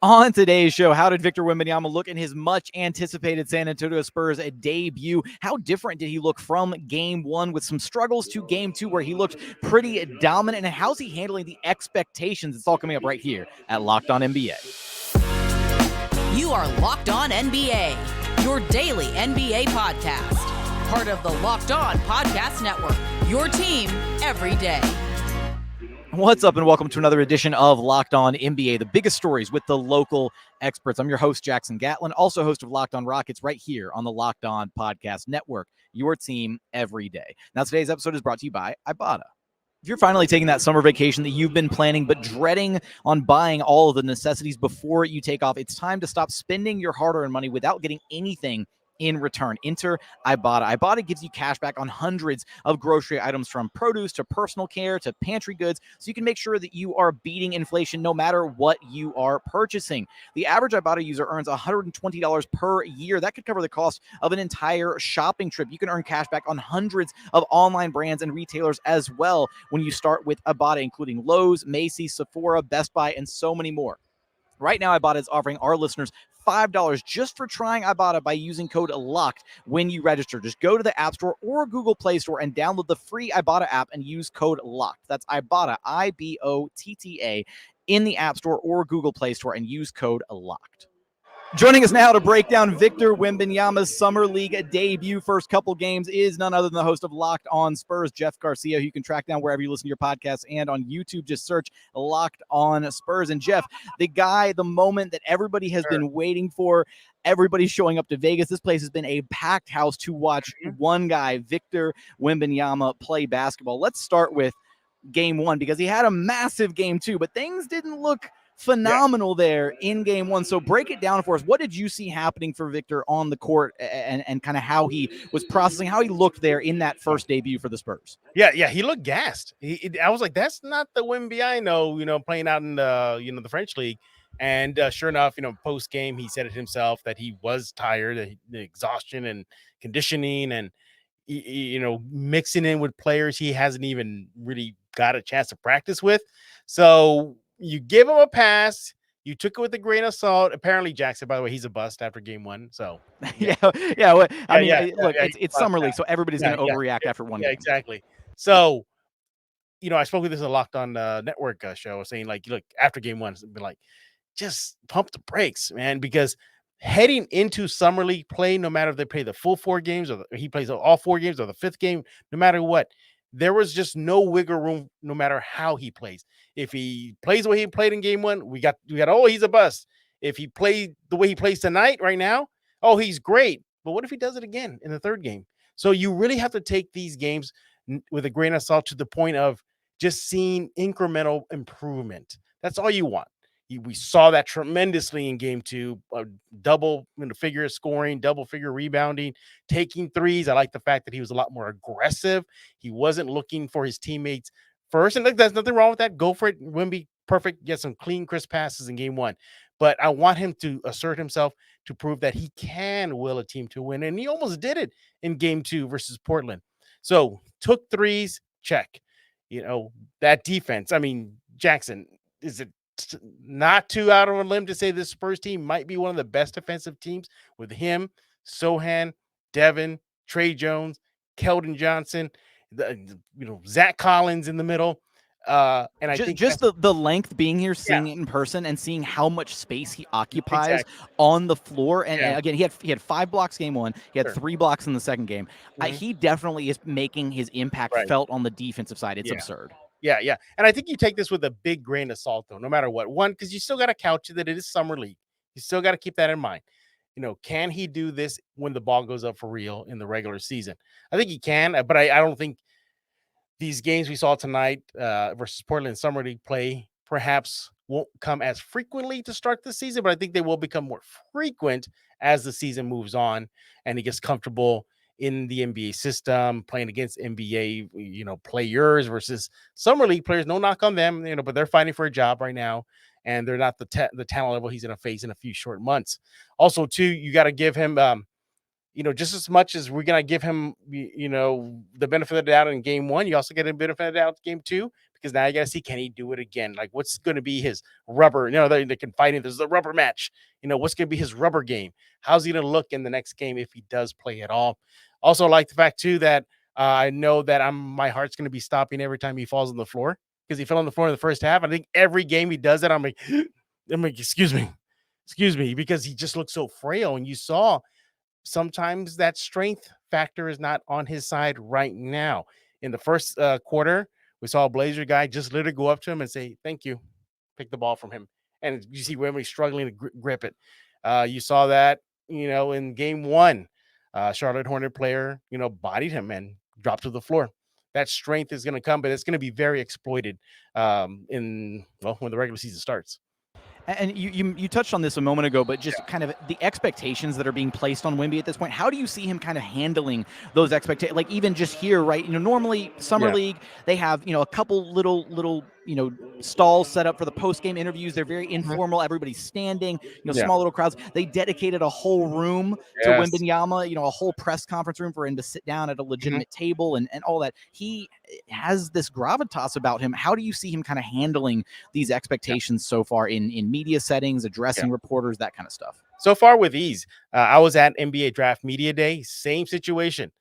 On today's show, how did Victor Wembanyama look in his much-anticipated San Antonio Spurs debut? How different did he look from Game 1 with some struggles to Game 2 where he looked pretty dominant? And how's he handling the expectations? It's all coming up right here at Locked On NBA. You are Locked On NBA, your daily NBA podcast. Part of the Locked On Podcast Network, your team every day. What's up, and welcome to another edition of Locked On NBA, the biggest stories with the local experts. I'm your host, Jackson Gatlin, also host of Locked On Rockets right here on the Locked On Podcast Network, your team every day. Now, today's episode is brought to you by Ibotta. If you're finally taking that summer vacation that you've been planning but dreading on buying all of the necessities before you take off, it's time to stop spending your hard-earned money without getting anything in return. Enter Ibotta. Ibotta gives you cash back on hundreds of grocery items, from produce to personal care to pantry goods, so you can make sure that you are beating inflation no matter what you are purchasing. The average Ibotta user earns $120 per year. That could cover the cost of an entire shopping trip. You can earn cash back on hundreds of online brands and retailers as well when you start with Ibotta, including Lowe's, Macy's, Sephora, Best Buy, and so many more. Right now, Ibotta is offering our listeners $5 just for trying Ibotta by using code LOCKED when you register. Just go to the App Store or Google Play Store and download the free Ibotta app and use code LOCKED. That's Ibotta, I-B-O-T-T-A, in the App Store or Google Play Store and use code LOCKED. Joining us now to break down Victor Wembanyama's Summer League debut first couple games is none other than the host of Locked On Spurs, Jeff Garcia, who you can track down wherever you listen to your podcasts and on YouTube. Just search Locked On Spurs. And Jeff, the moment that everybody has been waiting for, everybody's showing up to Vegas. This place has been a packed house to watch one guy, Victor Wembanyama, play basketball. Let's start with Game 1 because he had a massive Game 2, but things didn't look phenomenal there in Game 1. So break it down for us. What did you see happening for Victor on the court, and kind of how he was processing, how he looked there in that first debut for the Spurs? Yeah, he looked gassed. I was like, that's not the Wemby I know, playing out in the French league. And sure enough, post game, he said it himself that he was tired, the exhaustion and conditioning, and mixing in with players he hasn't even really got a chance to practice with. So you give him a pass. You took it with a grain of salt. Apparently, Jackson, by the way, he's a bust after Game 1. So Look, it's Summer League, so everybody's going to overreact after one game. Exactly. So, I spoke with this Locked On Network show, saying, like, look, after Game 1, it's been like, just pump the brakes, man, because heading into Summer League play, no matter if they play the full 4 games or he plays all 4 games or the 5th game, no matter what, there was just no wiggle room, no matter how he plays. If he plays the way he played in Game 1, we got, oh, he's a bust. If he played the way he plays tonight, right now, oh, he's great. But what if he does it again in the 3rd game? So you really have to take these games with a grain of salt, to the point of just seeing incremental improvement. That's all you want. We saw that tremendously in Game 2, double figure scoring, double figure rebounding, taking threes. I like the fact that he was a lot more aggressive. He wasn't looking for his teammates first, and there's nothing wrong with that. Go for it. Wemby, perfect. Get some clean, crisp passes in Game 1. But I want him to assert himself, to prove that he can will a team to win, and he almost did it in Game 2 versus Portland. So took threes, check. That defense. I mean, Jackson, is it not too out of a limb to say this Spurs team might be one of the best defensive teams with him, Sohan, Devin, Trey Jones, Keldon Johnson, Zach Collins in the middle. And I think just the length, being here, seeing it in person, and seeing how much space he occupies on the floor. And again, he had 5 blocks Game 1. He had 3 blocks in the 2nd game. He definitely is making his impact felt on the defensive side. It's absurd. Yeah. And I think you take this with a big grain of salt, though, no matter what. One, because you still got to couch it that it is Summer League. You still got to keep that in mind. Can he do this when the ball goes up for real in the regular season? I think he can, but I don't think these games we saw tonight versus Portland Summer League play perhaps won't come as frequently to start the season, but I think they will become more frequent as the season moves on and he gets comfortable in the NBA system, playing against NBA, players versus Summer League players. No knock on them, but they're fighting for a job right now, and they're not the talent level he's going to face in a few short months. Also, too, you got to give him, just as much as we're going to give him, the benefit of the doubt in Game 1, you also get a benefit of the doubt in Game 2, because now you got to see, can he do it again? Like, what's going to be his rubber? They can fight it. There's a rubber match. What's going to be his rubber game? How's he going to look in the next game if he does play at all? Also, like the fact too that I know that my heart's going to be stopping every time he falls on the floor, because he fell on the floor in the first half. I think every game he does that, I'm like, excuse me, because he just looks so frail. And you saw sometimes that strength factor is not on his side right now. In the first quarter, we saw a Blazer guy just literally go up to him and say, "Thank you," pick the ball from him. And you see Wemby struggling to grip it. You saw that, in game one, Charlotte Hornet player, bodied him and dropped to the floor. That strength is going to come, but it's going to be very exploited when the regular season starts. And you touched on this a moment ago, but just kind of the expectations that are being placed on Wemby at this point. How do you see him kind of handling those expectations? Like even just here, right? Normally Summer League, they have, a couple little stalls set up for the post-game interviews. They're very informal. Everybody's standing, small little crowds. They dedicated a whole room to Wembanyama, a whole press conference room for him to sit down at a legitimate table and all that. He has this gravitas about him. How do you see him kind of handling these expectations so far in media settings, addressing reporters, that kind of stuff? So far with ease. I was at NBA Draft Media Day, same situation.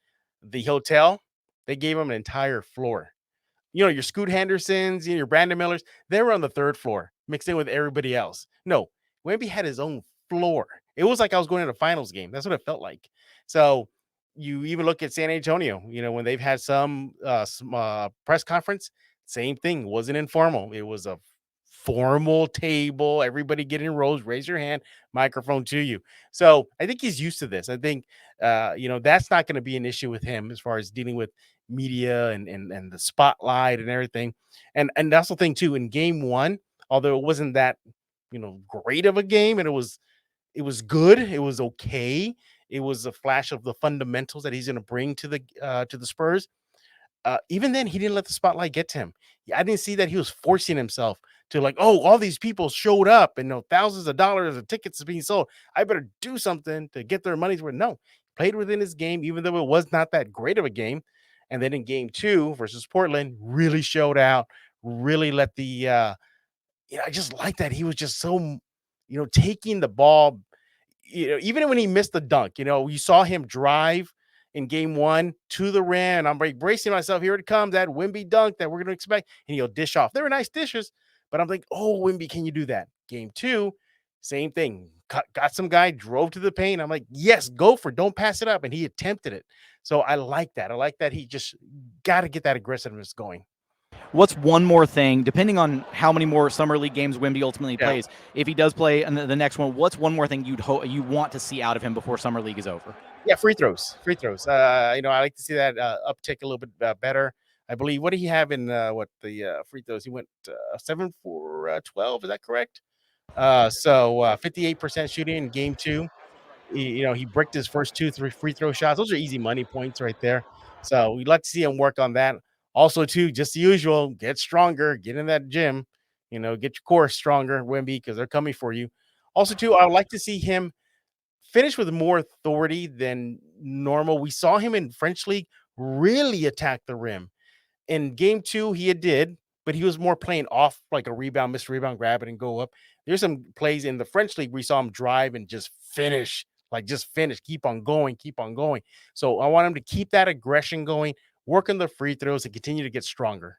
The hotel, they gave him an entire floor. Your Scoot Hendersons, your Brandon Millers, they were on the third floor, mixed in with everybody else. No, Wemby had his own floor. It was like I was going to a finals game. That's what it felt like. So you even look at San Antonio, when they've had some press conference, same thing. It wasn't informal. It was a formal table, everybody get in rows, raise your hand, microphone to you. So I think he's used to this. I think, that's not going to be an issue with him as far as dealing with media and the spotlight and everything. And that's the thing too, in game one, although it wasn't that, great of a game, and it was good. It was okay. It was a flash of the fundamentals that he's going to bring to the Spurs. Even then, he didn't let the spotlight get to him. I didn't see that he was forcing himself to all these people showed up and thousands of dollars of tickets being sold. I better do something to get their money's worth. No, played within his game, even though it was not that great of a game. And then in game 2 versus Portland, really showed out, really let the, I just like that. He was just so, taking the ball, even when he missed the dunk, you saw him drive in game 1 to the rim. I'm bracing myself. Here it comes, that Wemby dunk that we're going to expect. And he'll dish off. They were nice dishes, but I'm like, oh, Wemby, can you do that? Game 2, same thing. Got some guy, drove to the paint. I'm like, yes, go for it. Don't pass it up. And he attempted it. So I like that. I like that he just got to get that aggressiveness going. What's one more thing, depending on how many more Summer League games Wemby ultimately plays, if he does play in the next one, what's one more thing you want to see out of him before Summer League is over? Yeah, free throws. I like to see that uptick a little bit better. I believe, what did he have in the free throws? He went 7 for 12. Is that correct? So 58% shooting in game 2. He bricked his first 3 free throw shots. Those are easy money points right there. So we'd like to see him work on that. Also, too, just the usual, get stronger, get in that gym, get your core stronger, Wemby, because they're coming for you. Also, too, I would like to see him finish with more authority than normal. We saw him in French League really attack the rim. In game 2, he did, but he was more playing off like a rebound, miss rebound, grab it, and go up. There's some plays in the French League we saw him drive and just finish, keep on going. So I want him to keep that aggression going, work on the free throws, and continue to get stronger.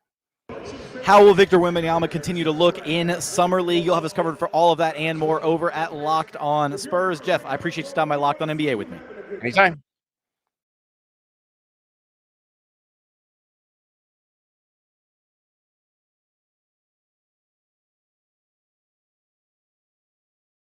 How will Victor Wembanyama continue to look in Summer League? You'll have us covered for all of that and more over at Locked On Spurs. Jeff, I appreciate you stopping by Locked On NBA with me. Anytime.